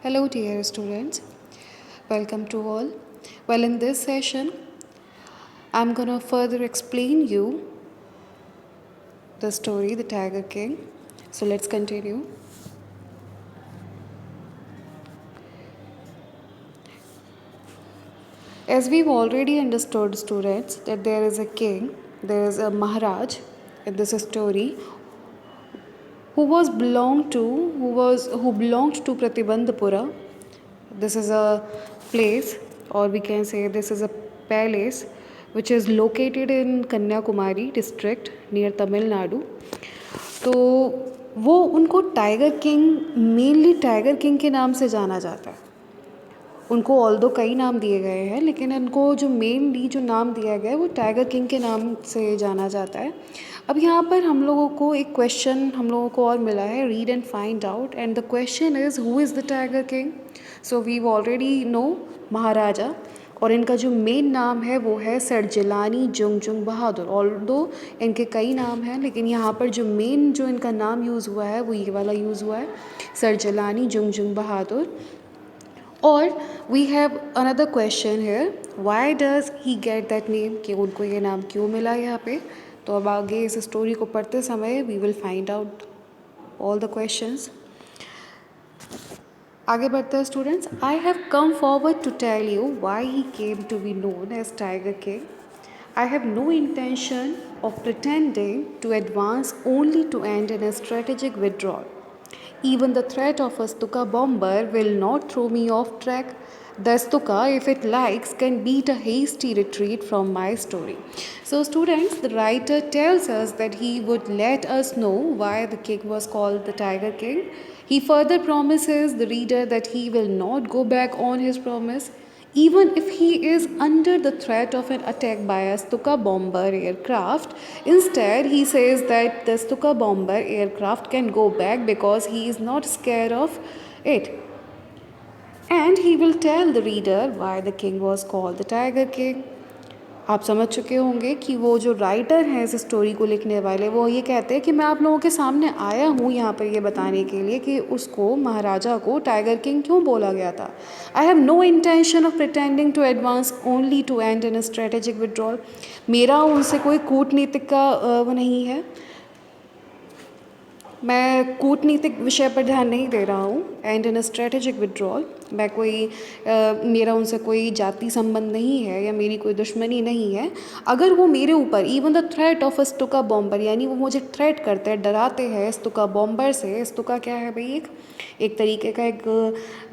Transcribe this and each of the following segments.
Hello, dear students. Welcome to all. Well, in this session, I'm gonna further explain you the story, The Tiger King. So let's continue. As we've already understood, students, that there is a king, there is a Maharaj in this story who belonged to Pratibandhapura. This is a place, or we can say this is a palace, which is located in Kanyakumari district near Tamil Nadu. तो वो उनको tiger king, mainly tiger king के नाम से जाना जाता है. उनको ऑल्दो कई नाम दिए गए हैं, लेकिन उनको जो मेनली जो नाम दिया गया है वो टाइगर किंग के नाम से जाना जाता है. अब यहाँ पर हम लोगों को एक क्वेश्चन हम लोगों को और मिला है, read and find out, and the question is who is the tiger king. So we already know maharaja, और इनका जो मेन नाम है वो है सर जिलानी जुंगजुंग बहादुर. ऑल्दो इनके कई नाम हैं, लेकिन यहाँ पर जो मेन जो इनका नाम यूज़ हुआ है वो ये वाला यूज़ हुआ है, सर जिलानी जुंगजुंग बहादुर. और we have another question here, why does he get that name, कि उनको ये नाम क्यों मिला यहाँ पे. तो अब आगे इस स्टोरी को पढ़ते समय we will find out all the questions. आगे बढ़ते हैं students. I have come forward to tell you why he came to be known as tiger king. I have no intention of pretending to advance only to end in a strategic withdrawal. Even the threat of a Stuka bomber will not throw me off track. The Stuka, if it likes, can beat a hasty retreat from my story. So, students, the writer tells us that he would let us know why the king was called the Tiger King. He further promises the reader that he will not go back on his promise, even if he is under the threat of an attack by a Stuka bomber aircraft. Instead, he says that the Stuka bomber aircraft can go back because he is not scared of it. And he will tell the reader why the king was called the Tiger King. आप समझ चुके होंगे कि वो जो writer हैं इस story को लिखने वाले, वो ये कहते हैं कि मैं आप लोगों के सामने आया हूँ यहाँ पर ये बताने के लिए कि उसको, महाराजा को, टाइगर किंग क्यों बोला गया था. I have no intention of pretending to advance only to end in a strategic withdrawal. मेरा उनसे कोई कूटनीतिक का वो नहीं है, मैं कूटनीतिक विषय पर ध्यान नहीं दे रहा हूँ. And in a strategic withdrawal, मैं कोई मेरा उनसे कोई जाति संबंध नहीं है या मेरी कोई दुश्मनी नहीं है. अगर वो मेरे ऊपर, even the threat of a Stuka bomber, यानी वो मुझे थ्रेट करते हैं, डराते हैं स्टुका बॉम्बर से. स्टुका क्या है भाई? एक तरीके का एक,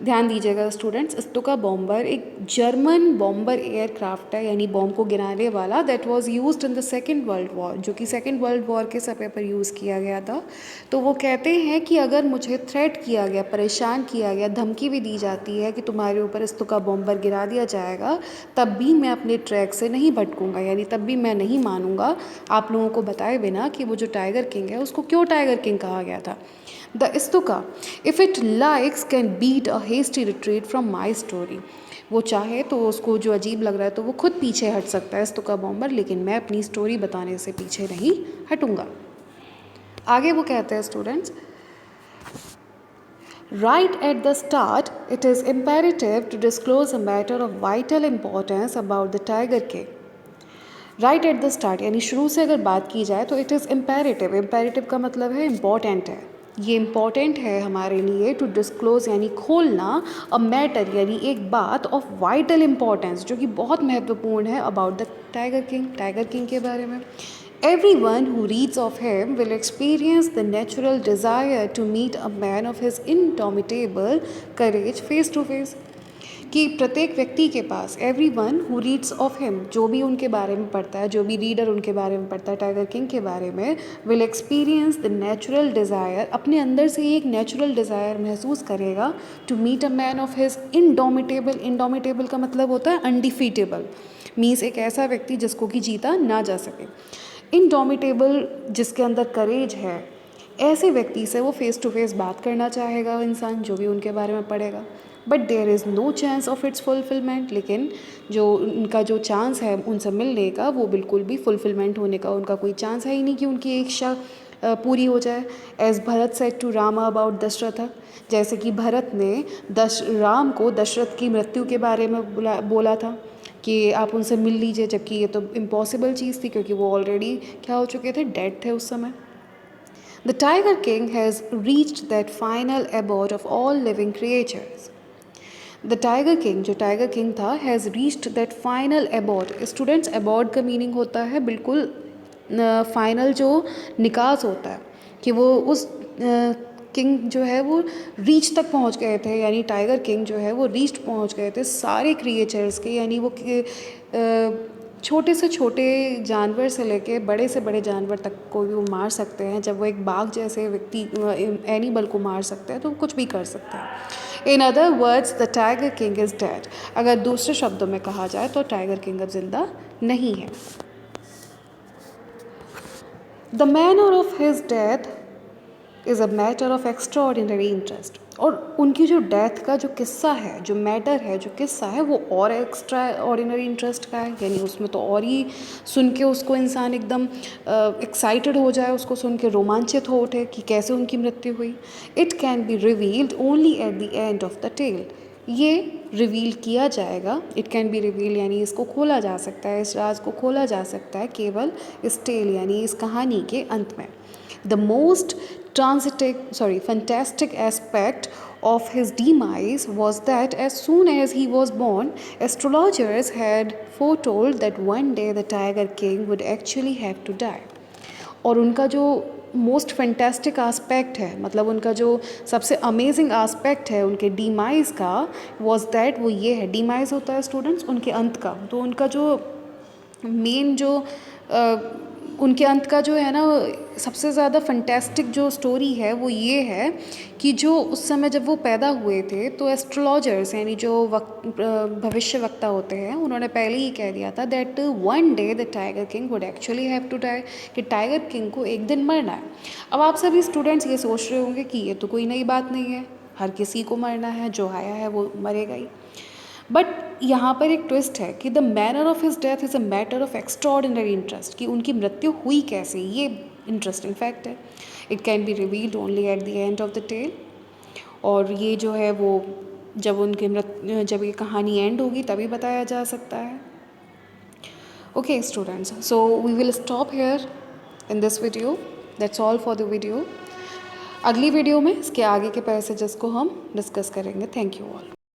ध्यान दीजिएगा स्टूडेंट्स, स्टुका बॉम्बर एक जर्मन बॉम्बर एयरक्राफ्ट है, यानी बॉम्ब को गिराने वाला, that was used in the second world war, जो कि सेकेंड वर्ल्ड वॉर के समय पर यूज़ किया गया था. तो वो कहते हैं कि अगर मुझे थ्रेट किया गया, परेशान किया गया, धमकी भी दी जाती है कि तुम्हारे ऊपर स्टुका बॉम्बर गिरा दिया जाएगा, तब भी मैं अपने ट्रैक से नहीं भटकूंगा, यानी तब भी मैं नहीं मानूंगा आप लोगों को बताए बिना कि वो जो टाइगर किंग है उसको क्यों टाइगर किंग कहा गया था. The Stuka, if it likes, can beat a hasty retreat from my story. वो चाहे तो उसको जो अजीब लग रहा है तो वो खुद पीछे हट सकता है स्टुका बॉम्बर, लेकिन मैं अपनी स्टोरी बताने से पीछे नहीं हटूंगा. आगे वो कहते हैं students, right at the start, it is imperative to disclose a matter of vital importance about the Tiger King. Right at the start, यानी शुरू से अगर बात की जाए तो इट इज़ इम्पेरेटिव. इम्पेरेटिव का मतलब है इम्पॉर्टेंट है. ये इम्पॉर्टेंट है हमारे लिए टू डिस्क्लोज, यानी खोलना, अ मैटर, यानी एक बात ऑफ वाइटल इम्पॉर्टेंस, जो कि बहुत महत्वपूर्ण है, about the tiger king, tiger king के बारे में. Everyone who reads of him will experience the natural desire to meet a man of his indomitable courage face to face. कि प्रत्येक व्यक्ति के पास, everyone who reads of him, जो भी उनके बारे में पढ़ता है, जो भी रीडर उनके बारे में पढ़ता है टाइगर किंग के बारे में, will experience the natural desire, अपने अंदर से एक नेचुरल डिज़ायर महसूस करेगा, to meet a man of his indomitable. Indomitable का मतलब होता है अनडिफीटेबल, मीन्स एक ऐसा व्यक्ति जिसको कि जीता ना जा सके. इनडोमिटेबल, जिसके अंदर करेज है, ऐसे व्यक्ति से वो फेस टू फेस बात करना चाहेगा इंसान, जो भी उनके बारे में पढ़ेगा. But there is no chance of its fulfilment, लेकिन जो उनका जो चांस है उनसे मिलने का, वो बिल्कुल भी फुलफिलमेंट होने का उनका कोई चांस है ही नहीं, कि उनकी एक इच्छा पूरी हो जाए। As Bharat said to Rama about Dasharath, जैसे कि भरत ने राम को दशरथ की मृत्यु के बारे में बोला था कि आप उनसे मिल लीजिए, जबकि ये तो इम्पॉसिबल चीज़ थी क्योंकि वो ऑलरेडी क्या हो चुके थे, डेड थे उस समय। The tiger king has reached that final abode of all living creatures. The tiger king, जो टाइगर किंग था, has reached that final abode। Students, abode का मीनिंग होता है बिल्कुल फाइनल जो निकास होता है, कि वो उस किंग जो है वो रीच तक पहुंच गए थे, यानी टाइगर किंग जो है वो रीच पहुंच गए थे सारे क्रिएचर्स के, यानी वो छोटे से छोटे जानवर से लेके बड़े से बड़े जानवर तक को भी वो मार सकते हैं। जब वो एक बाघ जैसे व्यक्ति एनिमल को मार सकते हैं तो वो कुछ भी कर सकते हैं। In other words the tiger king is dead. अगर दूसरे शब्दों में कहा जाए तो टाइगर किंग अब जिंदा नहीं है। The manner of his death is a matter of extraordinary interest. और उनकी जो डेथ का जो किस्सा है, जो मैटर है, जो किस्सा है, वो और एक्स्ट्रा ऑर्डिनरी इंटरेस्ट का है, यानी उसमें तो और ही सुन के उसको इंसान एकदम एक्साइटेड हो जाए, उसको सुन के रोमांचित हो उठे कि कैसे उनकी मृत्यु हुई। It can be revealed only at the end of the tale. ये रिवील किया जाएगा, इट कैन बी रिवील यानी इसको खोला जा सकता है, इस राज को खोला जा सकता है केवल इस टेल यानी इस कहानी के अंत में। The most fantastic aspect of his demise was that as soon as he was born, astrologers had foretold that one day the Tiger King would actually have to die. और उनका जो मोस्ट फैंटेस्टिक आस्पेक्ट है, मतलब उनका जो सबसे amazing aspect है उनके डीमाइज़ का, वॉज दैट, वो ये है, डीमाइज़ होता है स्टूडेंट्स उनके अंत का, तो उनका जो मेन जो उनके अंत का जो है ना सबसे ज़्यादा फंटेस्टिक जो स्टोरी है वो ये है कि जो उस समय जब वो पैदा हुए थे तो एस्ट्रोलॉजर्स यानी जो भविष्य वक्ता होते हैं, उन्होंने पहले ही कह दिया था that one day the tiger king would actually have to die, कि टाइगर किंग को एक दिन मरना है। अब आप सभी स्टूडेंट्स ये सोच रहे होंगे कि ये तो कोई नई बात नहीं है, हर किसी को मरना है, जो आया है वो मरेगा ही। बट यहाँ पर एक ट्विस्ट है कि the manner of his death is a matter of extraordinary interest, कि उनकी मृत्यु हुई कैसे, ये इंटरेस्टिंग फैक्ट है। It can be revealed only at the end of the tale. और ये जो है वो जब ये कहानी एंड होगी तभी बताया जा सकता है। Okay students, so we will stop here in this video. That's all for the video. अगली वीडियो में इसके आगे के पैसेजेस को हम डिस्कस करेंगे। Thank you all.